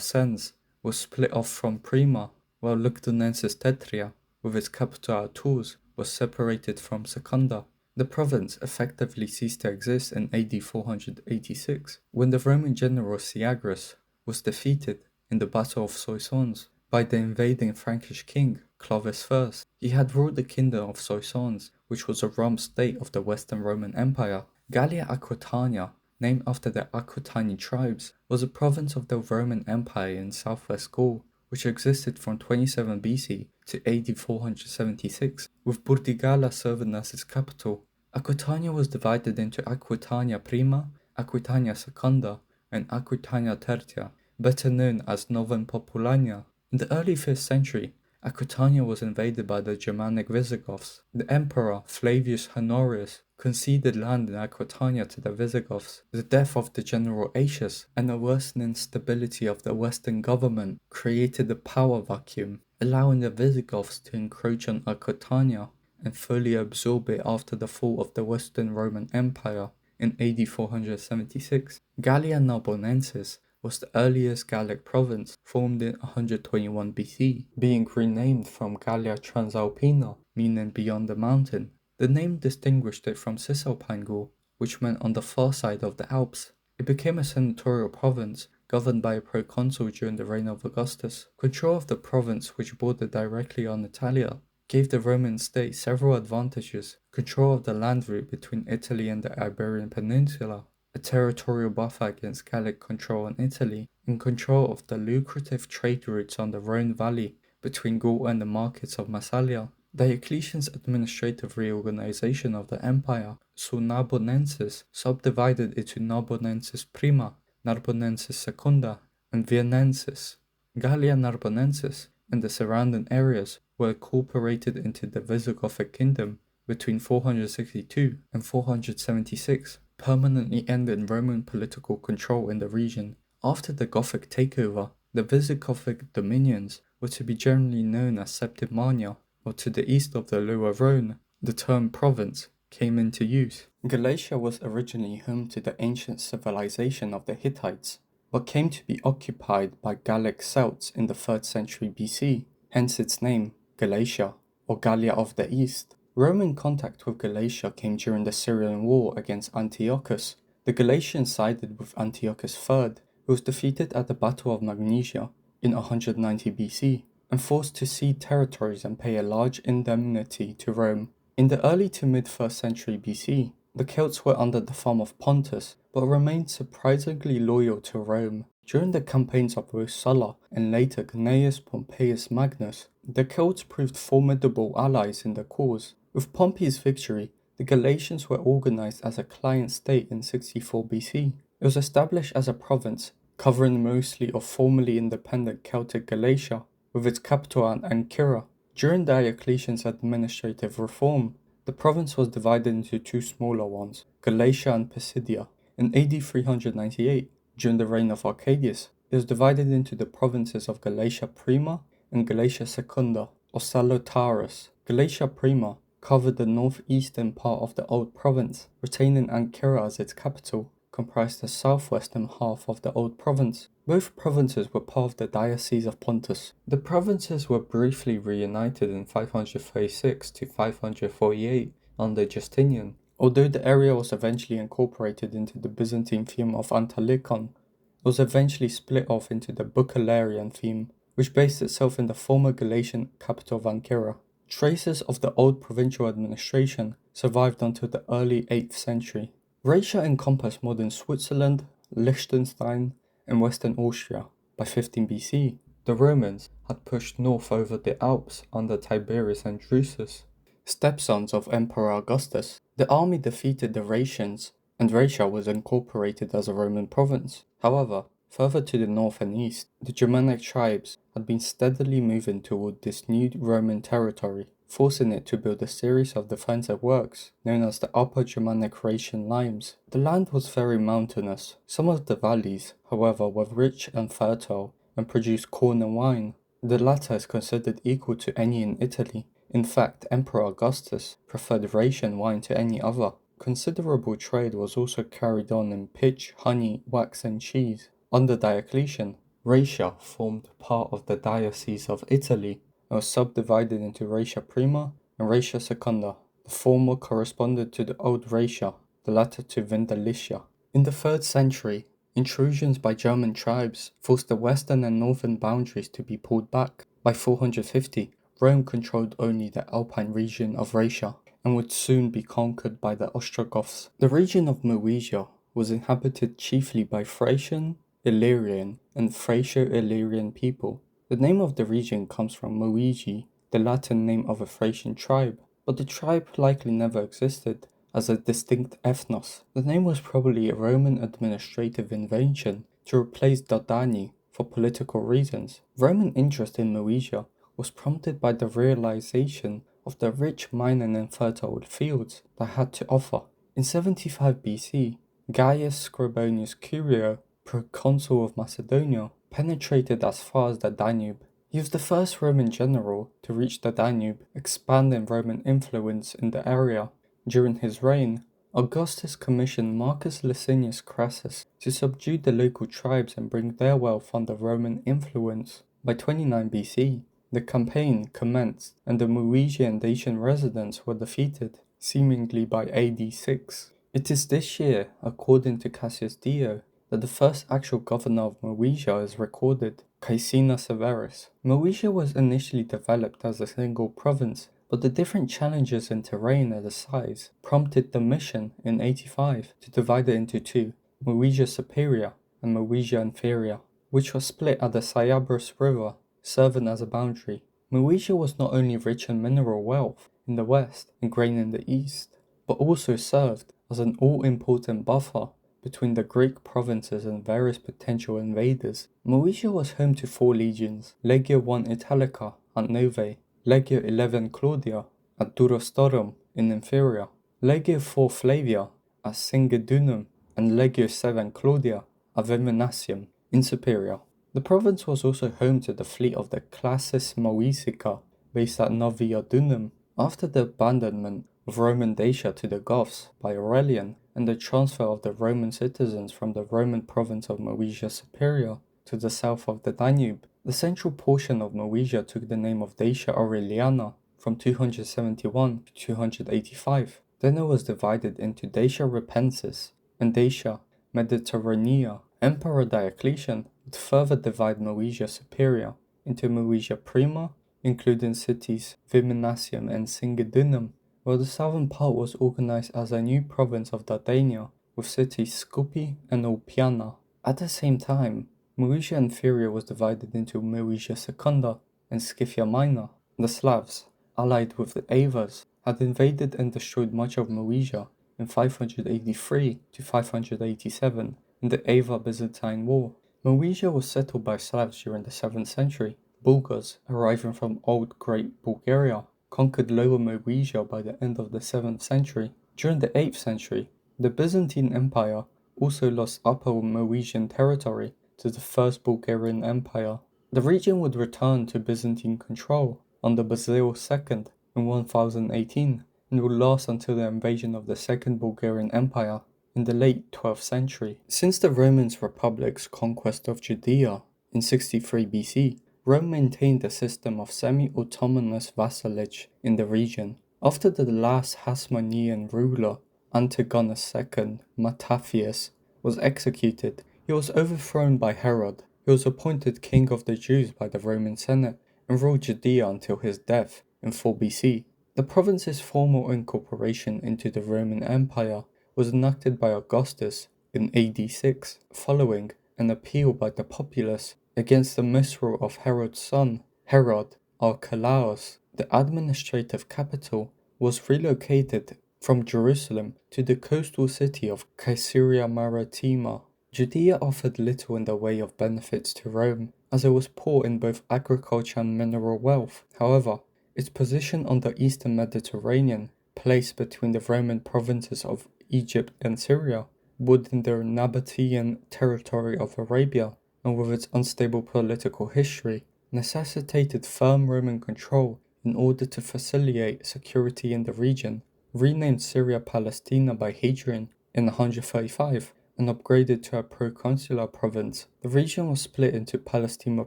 Sens, was split off from Prima, while Lugdunensis Tetria, with its capital at Tours, was separated from Secunda. The province effectively ceased to exist in AD 486, when the Roman general Syagrius was defeated in the Battle of Soissons by the invading Frankish king Clovis I. He had ruled the kingdom of Soissons, which was a rump state of the Western Roman Empire. Gallia Aquitania, named after the Aquitanian tribes, was a province of the Roman Empire in southwest Gaul, which existed from 27 BC to AD 476, with Burdigala serving as its capital. Aquitania was divided into Aquitania Prima, Aquitania Secunda, and Aquitania Tertia, better known as Novum Populania. In the early 5th century, Aquitania was invaded by the Germanic Visigoths. The emperor Flavius Honorius conceded land in Aquitania to the Visigoths. The death of the general Aetius and the worsening stability of the Western government created a power vacuum, allowing the Visigoths to encroach on Aquitania and fully absorb it after the fall of the Western Roman Empire in AD 476. Gallia Narbonensis was the earliest Gallic province, formed in 121 BC, being renamed from Gallia Transalpina, meaning beyond the mountain. The name distinguished it from Cisalpine Gaul, which meant on the far side of the Alps. It became a senatorial province, governed by a proconsul during the reign of Augustus. Control of the province, which bordered directly on Italia, gave the Roman state several advantages: control of the land route between Italy and the Iberian Peninsula, a territorial buffer against Gallic control in Italy, and control of the lucrative trade routes on the Rhone Valley between Gaul and the markets of Massalia. Diocletian's administrative reorganization of the empire saw Narbonensis subdivided into Narbonensis Prima, Narbonensis Secunda, and Viennensis. Gallia Narbonensis and the surrounding areas were incorporated into the Visigothic kingdom between 462 and 476, permanently ending Roman political control in the region. After the Gothic takeover, the Visigothic dominions were to be generally known as Septimania, or to the east of the Lower Rhone. The term province came into use. Galatia was originally home to the ancient civilization of the Hittites, but came to be occupied by Gallic Celts in the 3rd century BC, hence its name, Galatia, or Gallia of the East. Roman contact with Galatia came during the Syrian war against Antiochus. The Galatians sided with Antiochus III, who was defeated at the Battle of Magnesia in 190 BC, and forced to cede territories and pay a large indemnity to Rome. In the early to mid-1st century BC, the Celts were under the thumb of Pontus, but remained surprisingly loyal to Rome. During the campaigns of both Sulla and later Gnaeus Pompeius Magnus, the Celts proved formidable allies in the cause. With Pompey's victory, the Galatians were organized as a client state in 64 BC. It was established as a province, covering mostly of formerly independent Celtic Galatia, with its capital at Ancyra. During Diocletian's administrative reform, the province was divided into 2 smaller ones, Galatia and Pisidia. In AD 398, during the reign of Arcadius, it was divided into the provinces of Galatia Prima and Galatia Secunda, or Salotaris. Galatia Prima covered the northeastern part of the old province, retaining Ancyra as its capital, comprised the southwestern half of the old province. Both provinces were part of the Diocese of Pontus. The provinces were briefly reunited in 536 to 548 under Justinian. Although the area was eventually incorporated into the Byzantine theme of Antalikon, it was eventually split off into the Bucalarian theme, which based itself in the former Galatian capital of Ancyra. Traces of the old provincial administration survived until the early 8th century. Raetia encompassed modern Switzerland, Liechtenstein, and Western Austria. By 15 BC, the Romans had pushed north over the Alps under Tiberius and Drusus, stepsons of Emperor Augustus. The army defeated the Raetians, and Raetia was incorporated as a Roman province. However, Further to the north and east, the Germanic tribes had been steadily moving toward this new Roman territory, forcing it to build a series of defensive works known as the Upper Germanic Raetian Limes. The land was very mountainous. Some of the valleys, however, were rich and fertile and produced corn and wine. The latter is considered equal to any in Italy. In fact, Emperor Augustus preferred Raetian wine to any other. Considerable trade was also carried on in pitch, honey, wax and cheese. Under Diocletian, Raetia formed part of the Diocese of Italy and was subdivided into Raetia Prima and Raetia Secunda. The former corresponded to the Old Raetia, the latter to Vindelicia. In the 3rd century, intrusions by German tribes forced the western and northern boundaries to be pulled back. By 450, Rome controlled only the Alpine region of Raetia and would soon be conquered by the Ostrogoths. The region of Moesia was inhabited chiefly by Thracian, Illyrian, and Thraco-Illyrian people. The name of the region comes from Moegi, the Latin name of a Thracian tribe, but the tribe likely never existed as a distinct ethnos. The name was probably a Roman administrative invention to replace Dardani for political reasons. Roman interest in Moesia was prompted by the realization of the rich mining and fertile fields that had to offer. In 75 BC, Gaius Scribonius Curio, proconsul of Macedonia, penetrated as far as the Danube. He was the first Roman general to reach the Danube, expanding Roman influence in the area. During his reign, Augustus commissioned Marcus Licinius Crassus to subdue the local tribes and bring their wealth under Roman influence. By 29 BC, the campaign commenced and the Moesian and Dacian residents were defeated, seemingly by AD 6. It is this year, according to Cassius Dio, that the first actual governor of Moesia is recorded, Caecina Severus. Moesia was initially developed as a single province, but the different challenges in terrain and the size prompted the mission in 85 to divide it into two, Moesia Superior and Moesia Inferior, which was split at the Cyprus River, serving as a boundary. Moesia was not only rich in mineral wealth in the west and grain in the east, but also served as an all-important buffer between the Greek provinces and various potential invaders. Moesia was home to 4 legions, Legio I Italica at Novae, Legio XI Claudia at Durostorum in Inferior, Legio IV Flavia at Singidunum, and Legio VII Claudia at Viminacium in Superior. The province was also home to the fleet of the Classis Moesica, based at Noviodunum. After the abandonment of Roman Dacia to the Goths by Aurelian and the transfer of the Roman citizens from the Roman province of Moesia Superior to the south of the Danube, the central portion of Moesia took the name of Dacia Aureliana from 271 to 285. Then it was divided into Dacia Ripensis and Dacia Mediterranea. Emperor Diocletian would further divide Moesia Superior into Moesia Prima, including cities Viminacium and Singidunum, while the southern part was organized as a new province of Dardania, with cities Scupi and Ulpiana. At the same time, Moesia Inferior was divided into Moesia Secunda and Scythia Minor. The Slavs, allied with the Avars, had invaded and destroyed much of Moesia in 583 to 587 in the Avar-Byzantine War. Moesia was settled by Slavs during the 7th century. Bulgars, arriving from Old Great Bulgaria, conquered Lower Moesia by the end of the 7th century. During the 8th century, the Byzantine Empire also lost Upper Moesian territory to the First Bulgarian Empire. The region would return to Byzantine control under Basil II in 1018 and would last until the invasion of the Second Bulgarian Empire in the late 12th century. Since the Roman Republic's conquest of Judea in 63 BC, Rome maintained a system of semi-autonomous vassalage in the region. After the last Hasmonean ruler, Antigonus II Mattathias, was executed, he was overthrown by Herod. He was appointed king of the Jews by the Roman Senate and ruled Judea until his death in 4 BC. The province's formal incorporation into the Roman Empire was enacted by Augustus in AD 6, following an appeal by the populace against the misrule of Herod's son, Herod Archelaus. The administrative capital was relocated from Jerusalem to the coastal city of Caesarea Maritima. Judea offered little in the way of benefits to Rome, as it was poor in both agriculture and mineral wealth. However, its position on the eastern Mediterranean, placed between the Roman provinces of Egypt and Syria, within the Nabatean territory of Arabia, and with its unstable political history, necessitated firm Roman control in order to facilitate security in the region. Renamed Syria Palestina by Hadrian in 135 and upgraded to a proconsular province, the region was split into Palestina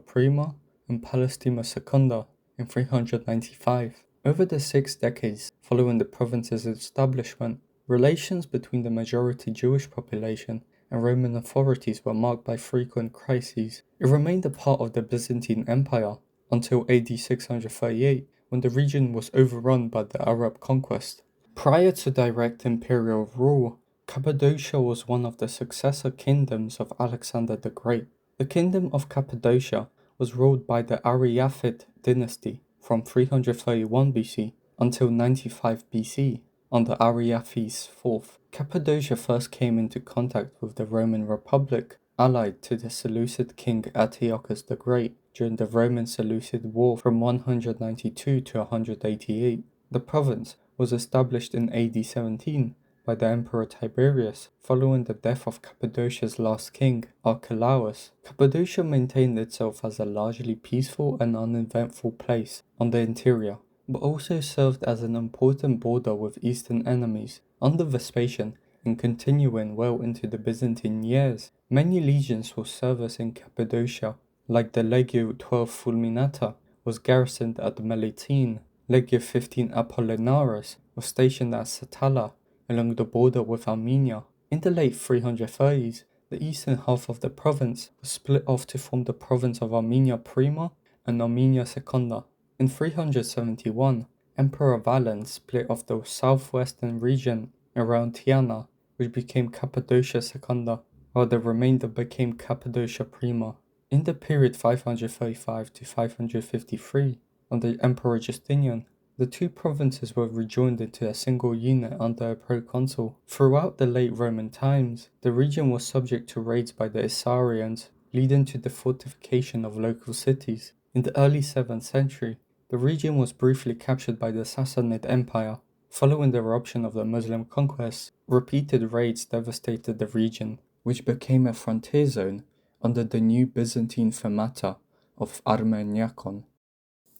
Prima and Palestina Secunda in 395. Over the 6 decades following the province's establishment, relations between the majority Jewish population and Roman authorities were marked by frequent crises. It remained a part of the Byzantine Empire until AD 638, when the region was overrun by the Arab conquest. Prior to direct imperial rule, Cappadocia was one of the successor kingdoms of Alexander the Great. The kingdom of Cappadocia was ruled by the Ariaphid dynasty from 331 BC until 95 BC under Ariaphes IV. Cappadocia first came into contact with the Roman Republic, allied to the Seleucid king Antiochus the Great during the Roman-Seleucid War from 192 to 188. The province was established in AD 17 by the Emperor Tiberius following the death of Cappadocia's last king, Archelaus. Cappadocia maintained itself as a largely peaceful and uneventful place on the interior, but also served as an important border with eastern enemies. Under Vespasian, and continuing well into the Byzantine years, many legions for service in Cappadocia, like the Legio 12 Fulminata, was garrisoned at Melitene. Legio 15 Apollinaris was stationed at Satala, along the border with Armenia. In the late 330s, the eastern half of the province was split off to form the province of Armenia Prima and Armenia Secunda. In 371, Emperor Valens split off the southwestern region around Tiana, which became Cappadocia Secunda, while the remainder became Cappadocia Prima. In the period 535 to 553, under Emperor Justinian, the two provinces were rejoined into a single unit under a proconsul. Throughout the late Roman times, the region was subject to raids by the Isaurians, leading to the fortification of local cities. In the early 7th century, the region was briefly captured by the Sassanid Empire. Following the eruption of the Muslim conquests, repeated raids devastated the region, which became a frontier zone under the new Byzantine themata of Armeniakon.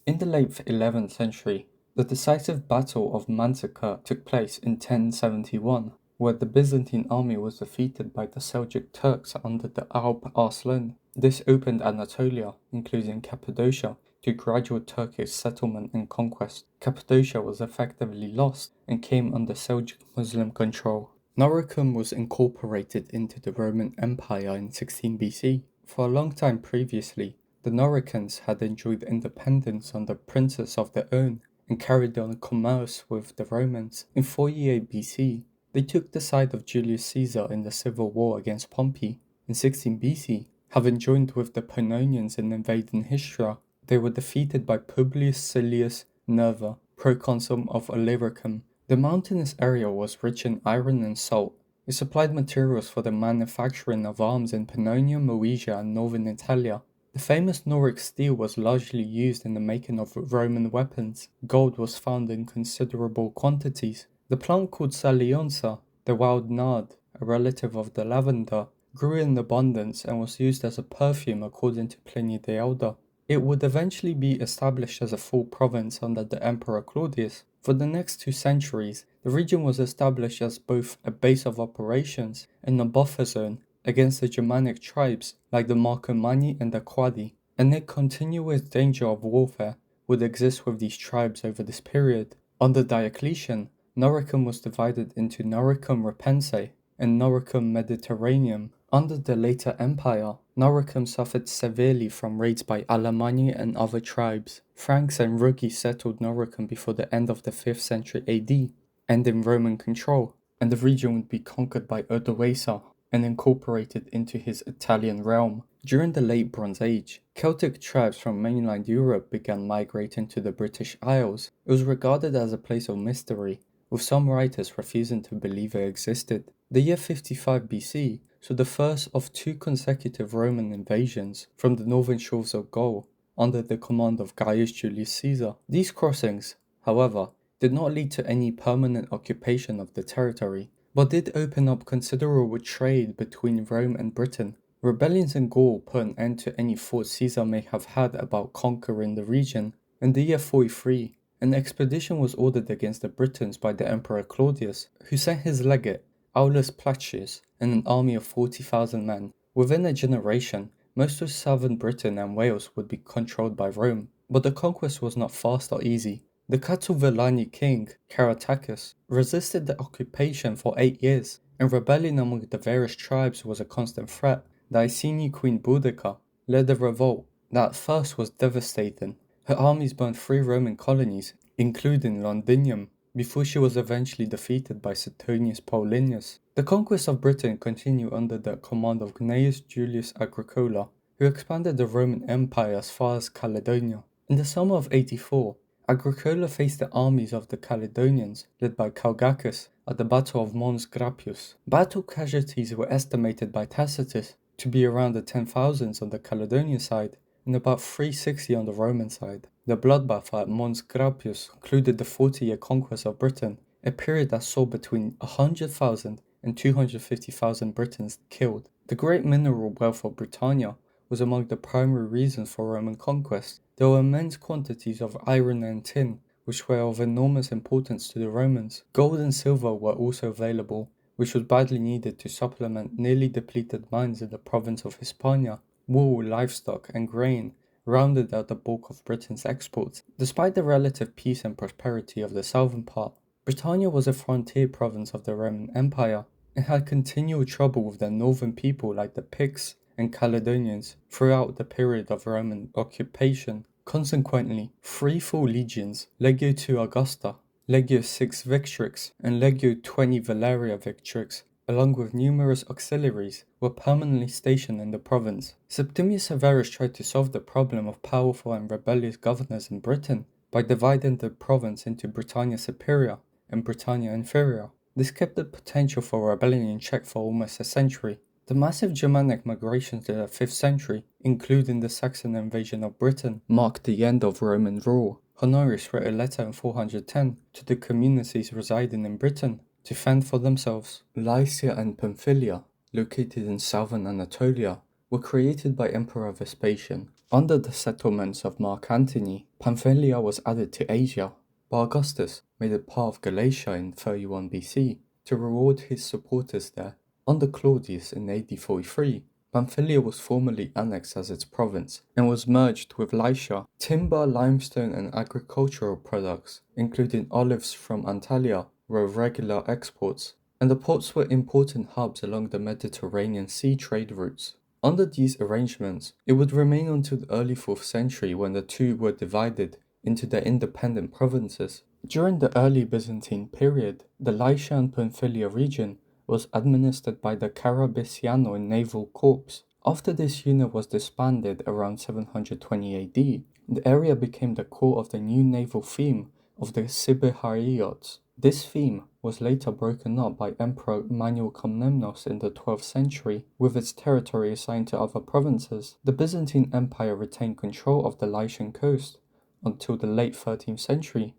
In the late 11th century, the decisive Battle of Manzikert took place in 1071, where the Byzantine army was defeated by the Seljuk Turks under the Alp Arslan. This opened Anatolia, including Cappadocia, to gradual Turkish settlement and conquest. Cappadocia was effectively lost and came under Seljuk Muslim control. Noricum was incorporated into the Roman Empire in 16 BC. For a long time previously, the Noricans had enjoyed independence under princes of their own and carried on commerce with the Romans. In 48 BC, they took the side of Julius Caesar in the civil war against Pompey. In 16 BC, having joined with the Pannonians in invading Histria, they were defeated by Publius Silius Nerva, proconsul of Illyricum. The mountainous area was rich in iron and salt. It supplied materials for the manufacturing of arms in Pannonia, Moesia, and northern Italia. The famous Noric steel was largely used in the making of Roman weapons. Gold was found in considerable quantities. The plant called salionsa, the wild nard, a relative of the lavender, grew in abundance and was used as a perfume according to Pliny the Elder. It would eventually be established as a full province under the Emperor Claudius. For the next 2 centuries, the region was established as both a base of operations and a buffer zone against the Germanic tribes like the Marcomanni and the Quadi. A continuous danger of warfare would exist with these tribes over this period. Under Diocletian, Noricum was divided into Noricum Ripense and Noricum Mediterraneum. Under the later empire, Noricum suffered severely from raids by Alemanni and other tribes. Franks and Ruggi settled Noricum before the end of the 5th century AD, ending Roman control, and the region would be conquered by Odoacer and incorporated into his Italian realm. During the late Bronze Age, Celtic tribes from mainland Europe began migrating to the British Isles. It was regarded as a place of mystery, with some writers refusing to believe it existed. The year 55 BC so the first of two consecutive Roman invasions from the northern shores of Gaul under the command of Gaius Julius Caesar. These crossings, however, did not lead to any permanent occupation of the territory, but did open up considerable trade between Rome and Britain. Rebellions in Gaul put an end to any thoughts Caesar may have had about conquering the region. In the year 43, an expedition was ordered against the Britons by the Emperor Claudius, who sent his legate, Aulus Placius, and an army of 40,000 men. Within a generation, most of southern Britain and Wales would be controlled by Rome, but the conquest was not fast or easy. The Catuvellauni king, Caratacus, resisted the occupation for 8 years, and rebellion among the various tribes was a constant threat. The Iceni queen Boudica led a revolt that at first was devastating. Her armies burned 3 Roman colonies, including Londinium, before she was eventually defeated by Suetonius Paullinus. The conquest of Britain continued under the command of Gnaeus Julius Agricola, who expanded the Roman Empire as far as Caledonia. In the summer of 84, Agricola faced the armies of the Caledonians, led by Calgacus, at the Battle of Mons Graupius. Battle casualties were estimated by Tacitus to be around the 10,000s on the Caledonian side and about 360 on the Roman side. The bloodbath at Mons Graupius concluded the 40-year conquest of Britain, a period that saw between 100,000 and 250,000 Britons killed. The great mineral wealth of Britannia was among the primary reasons for Roman conquest. There were immense quantities of iron and tin, which were of enormous importance to the Romans. Gold and silver were also available, which was badly needed to supplement nearly depleted mines in the province of Hispania. Wool, livestock, and grain rounded out the bulk of Britain's exports. Despite the relative peace and prosperity of the southern part, Britannia was a frontier province of the Roman Empire and had continual trouble with their northern people like the Picts and Caledonians throughout the period of Roman occupation. Consequently, 3 full legions, Legio II Augusta, Legio VI Victrix, and Legio XX Valeria Victrix, along with numerous auxiliaries, were permanently stationed in the province. Septimius Severus tried to solve the problem of powerful and rebellious governors in Britain by dividing the province into Britannia Superior and Britannia Inferior. This kept the potential for rebellion in check for almost a century. The massive Germanic migrations in the 5th century, including the Saxon invasion of Britain, marked the end of Roman rule. Honorius wrote a letter in 410 to the communities residing in Britain to fend for themselves. Lycia and Pamphylia, located in southern Anatolia, were created by Emperor Vespasian. Under the settlements of Mark Antony, Pamphylia was added to Asia, but Augustus made it part of Galatia in 31 BC to reward his supporters there. Under Claudius in AD 43, Pamphylia was formally annexed as its province and was merged with Lycia. Timber, limestone, and agricultural products, including olives from Antalya, were regular exports, and the ports were important hubs along the Mediterranean sea trade routes. Under these arrangements, it would remain until the early 4th century when the two were divided into their independent provinces. During the early Byzantine period, the Lycia and Pamphylia region was administered by the Carabisiano Naval Corps. After this unit was disbanded around 720 AD, the area became the core of the new naval theme of the Siberiaiots. This theme was later broken up by Emperor Manuel Komnenos in the 12th century, with its territory assigned to other provinces. The Byzantine Empire retained control of the Lycian coast until the late 13th century,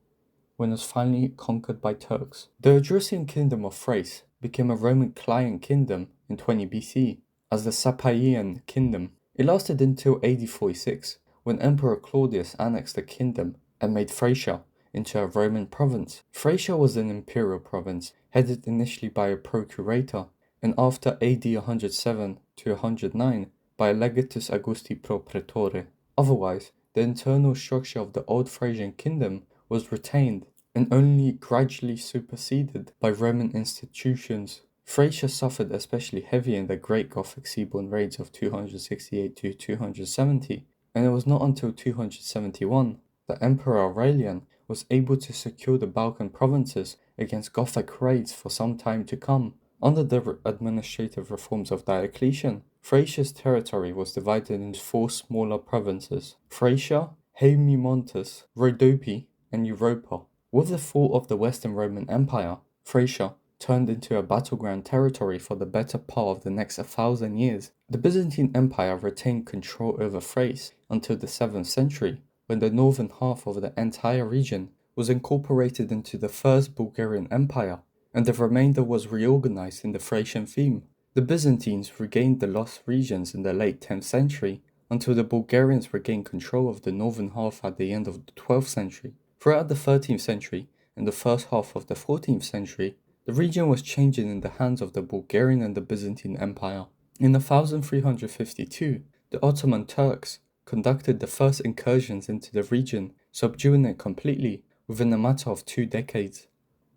when it was finally conquered by Turks. The Odrysian kingdom of Thrace became a Roman client kingdom in 20 BC as the Sapaeian kingdom. It lasted until AD 46, when Emperor Claudius annexed the kingdom and made Thracia into a Roman province. Thracia was an imperial province, headed initially by a procurator, and after AD 107 to 109 by a legatus Augusti pro praetore. Otherwise, the internal structure of the old Thracian kingdom was retained and only gradually superseded by Roman institutions. Thracia suffered especially heavy in the Great Gothic seaborne raids of 268 to 270, and it was not until 271 that Emperor Aurelian was able to secure the Balkan provinces against Gothic raids for some time to come. Under the administrative reforms of Diocletian, Thracia's territory was divided into 4 smaller provinces: Thracia, Haemontis, Rhodope, and Europa. With the fall of the Western Roman Empire, Thracia turned into a battleground territory for the better part of the next 1,000 years. The Byzantine Empire retained control over Thrace until the 7th century, when the northern half of the entire region was incorporated into the First Bulgarian Empire, and the remainder was reorganized in the Thracian theme. The Byzantines regained the lost regions in the late 10th century, until the Bulgarians regained control of the northern half at the end of the 12th century. Throughout the 13th century and the first half of the 14th century, the region was changing in the hands of the Bulgarian and the Byzantine Empire. In 1352, the Ottoman Turks conducted the first incursions into the region, subduing it completely within a matter of 2 decades.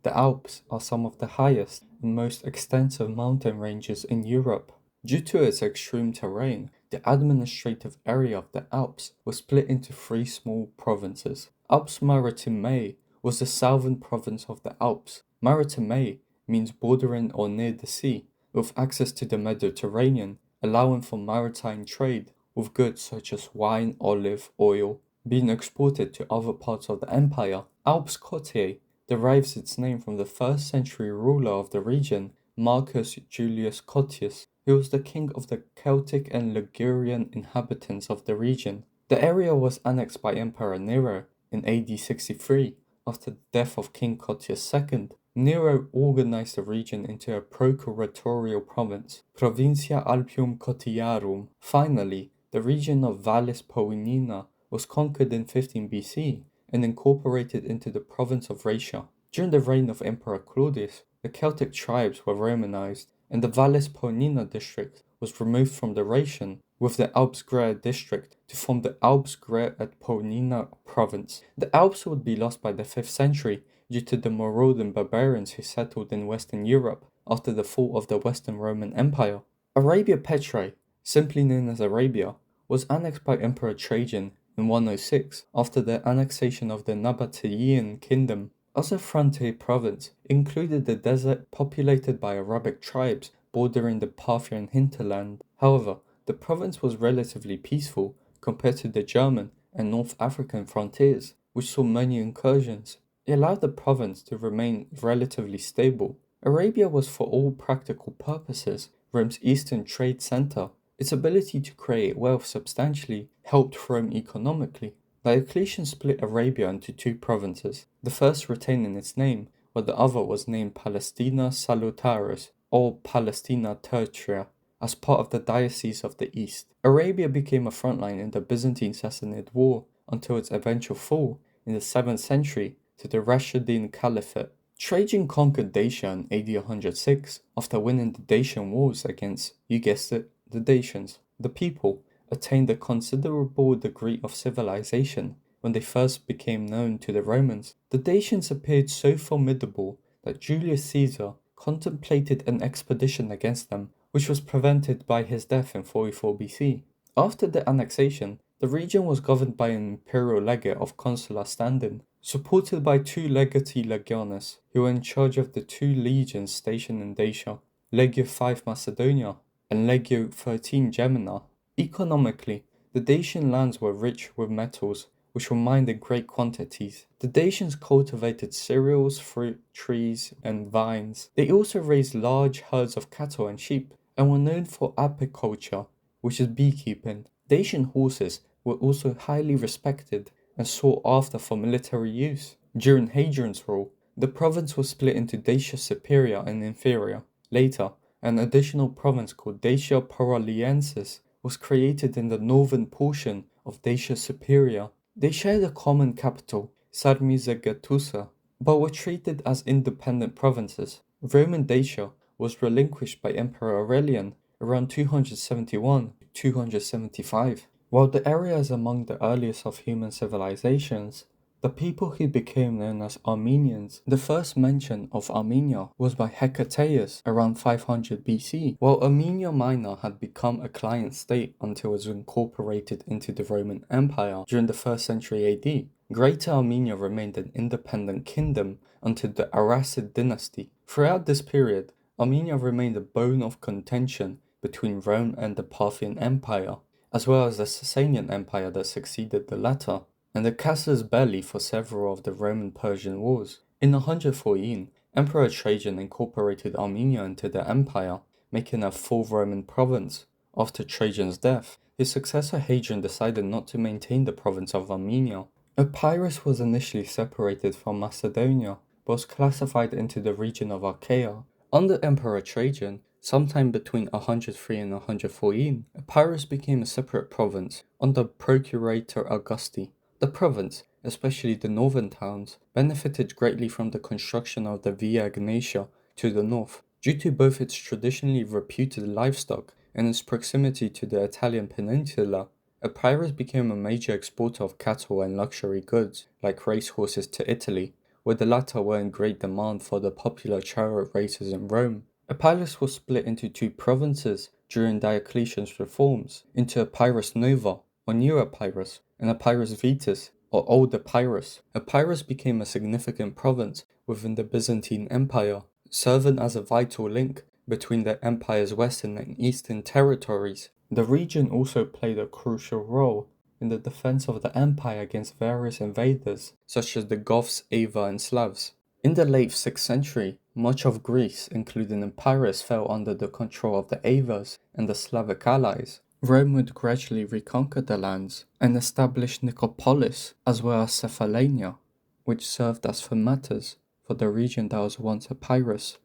The Alps are some of the highest and most extensive mountain ranges in Europe. Due to its extreme terrain, the administrative area of the Alps was split into 3 small provinces. Alps Maritime was the southern province of the Alps. Maritime means bordering or near the sea, with access to the Mediterranean, allowing for maritime trade, with goods such as wine, olive oil being exported to other parts of the empire. Alps Crete derives its name from the 1st century ruler of the region, Marcus Julius Cotius, who was the king of the Celtic and Ligurian inhabitants of the region. The area was annexed by Emperor Nero in AD 63 after the death of King Cotius II. Nero organized the region into a procuratorial province, Provincia Alpium Cotiarum. Finally, the region of Vallis Poenina was conquered in 15 BC and incorporated into the province of Raetia. During the reign of Emperor Claudius, the Celtic tribes were Romanized, and the Vallis Poenina district was removed from the Raetian with the Alpsgrea district to form the Alpsgrea et Poenina province. The Alps would be lost by the 5th century due to the marauding barbarians who settled in Western Europe after the fall of the Western Roman Empire. Arabia Petrae, simply known as Arabia, was annexed by Emperor Trajan in 106 after the annexation of the Nabatean kingdom. As a frontier province, it included the desert populated by Arabic tribes bordering the Parthian hinterland. However, the province was relatively peaceful compared to the German and North African frontiers, which saw many incursions. It allowed the province to remain relatively stable. Arabia was for all practical purposes Rome's eastern trade center. Its ability to create wealth substantially helped Rome economically. Diocletian split Arabia into 2 provinces, the first retaining its name, while the other was named Palestina Salutaris or Palestina Tertia, as part of the Diocese of the East. Arabia became a frontline in the Byzantine Sassanid War until its eventual fall in the 7th century to the Rashidun Caliphate. Trajan conquered Dacia in AD 106 after winning the Dacian Wars against, you guessed it, the Dacians. The people attained a considerable degree of civilization when they first became known to the Romans. The Dacians appeared so formidable that Julius Caesar contemplated an expedition against them, which was prevented by his death in 44 BC. After the annexation, the region was governed by an imperial legate of consular standing, supported by 2 legati legiones, who were in charge of the 2 legions stationed in Dacia, Legio 5 Macedonia and Legio 13 Gemina. Economically, the Dacian lands were rich with metals, which were mined in great quantities. The Dacians cultivated cereals, fruit trees, and vines. They also raised large herds of cattle and sheep, and were known for apiculture, which is beekeeping. Dacian horses were also highly respected and sought after for military use. During Hadrian's rule, the province was split into Dacia Superior and Inferior. Later, an additional province called Dacia Paraliensis was created in the northern portion of Dacia Superior. They shared a common capital, Sarmizegetusa, but were treated as independent provinces. Roman Dacia was relinquished by Emperor Aurelian around 271–275. While the area is among the earliest of human civilizations, the people who became known as Armenians. The first mention of Armenia was by Hecataeus around 500 BC, while Armenia Minor had become a client state until it was incorporated into the Roman Empire during the 1st century AD. Greater Armenia remained an independent kingdom until the Aracid dynasty. Throughout this period, Armenia remained a bone of contention between Rome and the Parthian Empire, as well as the Sasanian Empire that succeeded the latter, and the casus belli for several of the Roman-Persian wars. In 114, Emperor Trajan incorporated Armenia into the empire, making a full Roman province. After Trajan's death, his successor Hadrian decided not to maintain the province of Armenia. Epirus was initially separated from Macedonia, but was classified into the region of Achaea. Under Emperor Trajan, sometime between 103 and 114, Epirus became a separate province under Procurator Augusti. The province, especially the northern towns, benefited greatly from the construction of the Via Egnatia to the north, due to both its traditionally reputed livestock and its proximity to the Italian peninsula. Epirus became a major exporter of cattle and luxury goods, like racehorses to Italy, where the latter were in great demand for the popular chariot races in Rome. Epirus was split into two provinces during Diocletian's reforms, into Epirus Nova, or New Epirus, and Epirus Vetus, or Old Epirus. Epirus became a significant province within the Byzantine Empire, serving as a vital link between the empire's western and eastern territories. The region also played a crucial role in the defense of the empire against various invaders, such as the Goths, Avar, and Slavs. In the late 6th century, much of Greece, including Epirus, fell under the control of the Avars and the Slavic allies. Rome would gradually reconquer the lands and establish Nicopolis as well as Cephallenia, which served as thematas for the region that was once Epirus.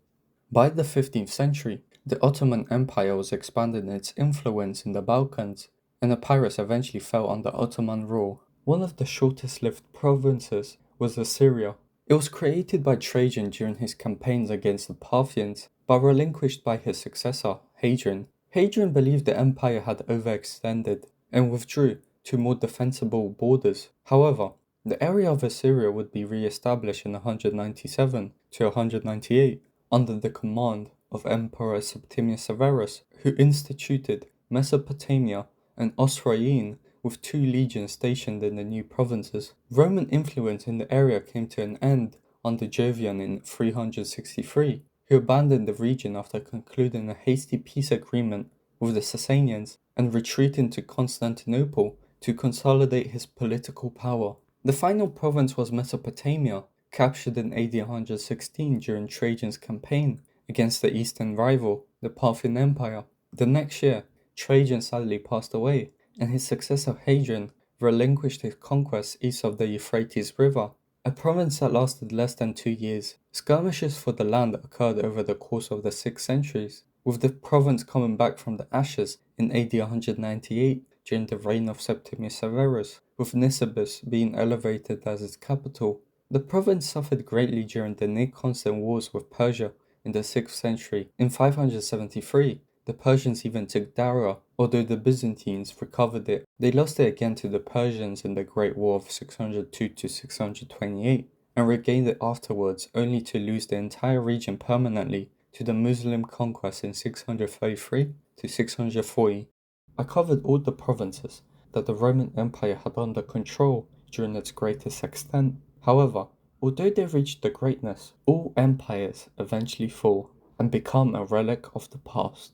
By the 15th century, the Ottoman Empire was expanding its influence in the Balkans, and Epirus eventually fell under Ottoman rule. One of the shortest-lived provinces was Syria. It was created by Trajan during his campaigns against the Parthians, but relinquished by his successor, Hadrian. Hadrian believed the empire had overextended and withdrew to more defensible borders. However, the area of Assyria would be re-established in 197 to 198 under the command of Emperor Septimius Severus, who instituted Mesopotamia and Osroene with 2 legions stationed in the new provinces. Roman influence in the area came to an end under Jovian in 363, who abandoned the region after concluding a hasty peace agreement with the Sasanians and retreating to Constantinople to consolidate his political power. The final province was Mesopotamia, captured in AD 116 during Trajan's campaign against the eastern rival, the Parthian Empire. The next year, Trajan sadly passed away, and his successor Hadrian relinquished his conquests east of the Euphrates River, a province that lasted less than 2 years. Skirmishes for the land occurred over the course of the 6 centuries, with the province coming back from the ashes in AD 198 during the reign of Septimius Severus, with Nisibis being elevated as its capital. The province suffered greatly during the near-constant wars with Persia in the 6th century. In 573, the Persians even took Dara, although the Byzantines recovered it. They lost it again to the Persians in the Great War of 602 to 628, and regained it afterwards, only to lose the entire region permanently to the Muslim conquest in 633 to 640. I covered all the provinces that the Roman Empire had under control during its greatest extent. However, although they reached the greatness, all empires eventually fall and become a relic of the past.